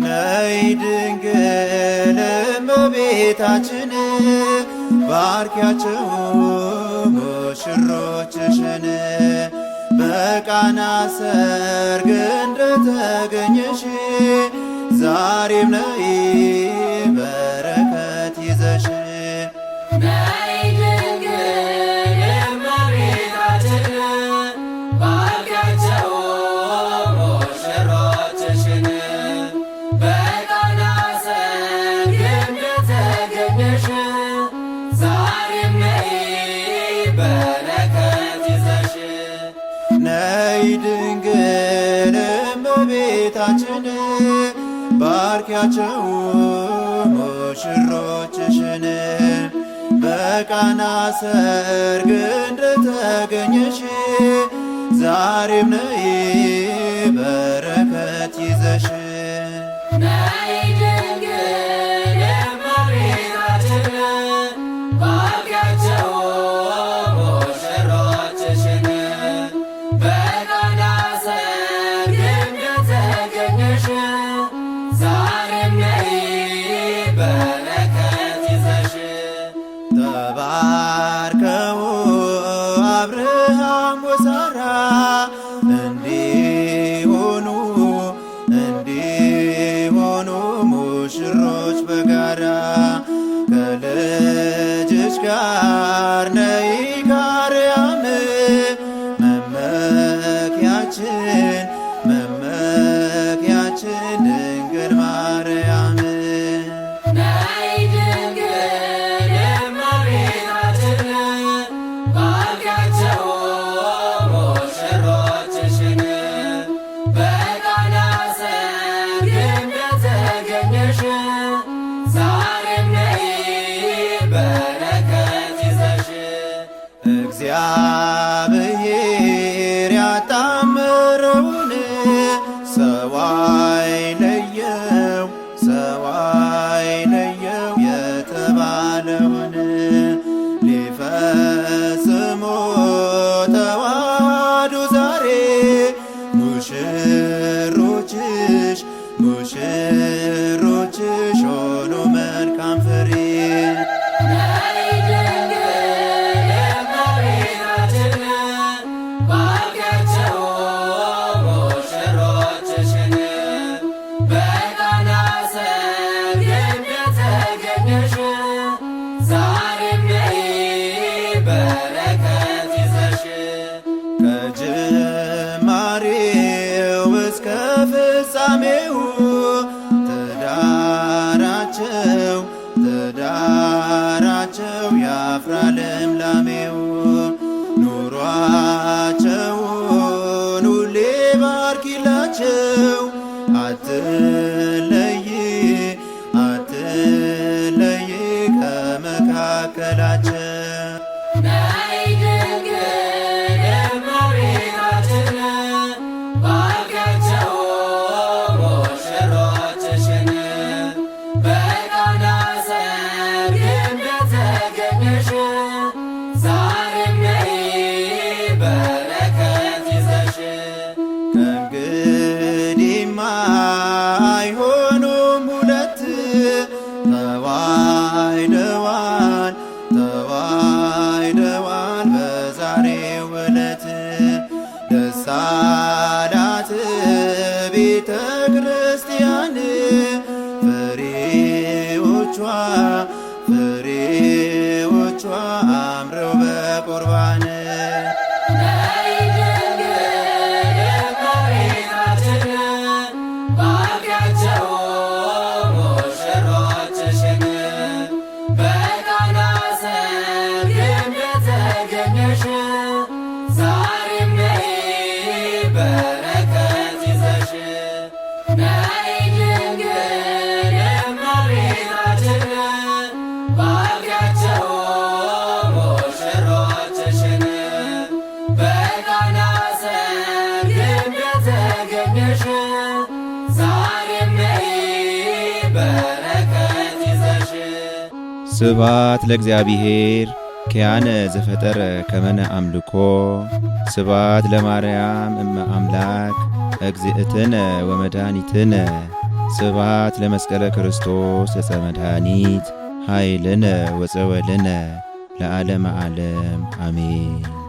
ነይ ድንግል እመቤታችን ባርኪያቸው ሙሽሮችሽን በቃና ሰርግ እንደተገኘሽ ዛሬም ነይ በረከት ይዘሽ ነይ ድንግል እመቤታችን ባርኪያቸው ሙሽሮችሽን በቃና ሰርግ እንደተገኘሽ ዛሬም ነይ በረከት ይዘሽ ተባርከው አብርሃም ወሳራ እንዲሆኑ ሙሽሮች በጋራ ከልጅሽ ጋር ነይ ከአርያም መመኪያችን ድንግል ማርያም እግዚአብሔር ያጣመረውን ሰው አይለየው የተባለውን ሊፈጽሞ ተዋህዶ ዛሬ ሙሽሮችሽ ሆኑ መልካም ፍሬ ከጅማሬው እስከ ፍጻሜው ትዳራቸው ያፍራ ልምላሜው ኑሯቸውን ሁሌ ባርኪላቸው አትለይ ከመካከላቸው ከእንግዲህማ አይሆኑም ሁለት ተዋህደዋል በዛሬው ዕለት ደስ አላት ቤተ ክርስቲያን ፍሬዎቿ አምረው በቁርባን Bekanas ነሽ ዛሬም ነይ በረከት ይዘሽ። ስብሐት ለእግዚአብሔር ኪያነ ዘፈጠረ ከመነ አምልኮ ስብሐት ለማርያም እመ አምላክ እግዝእትነ ወመድኃኒትነ ስብሐት ለመስቀለ ክርስቶስ ዕፀ መድኃኒት ኃይልነ ወፀወልነ ለዓለመ ዓለም አሜን።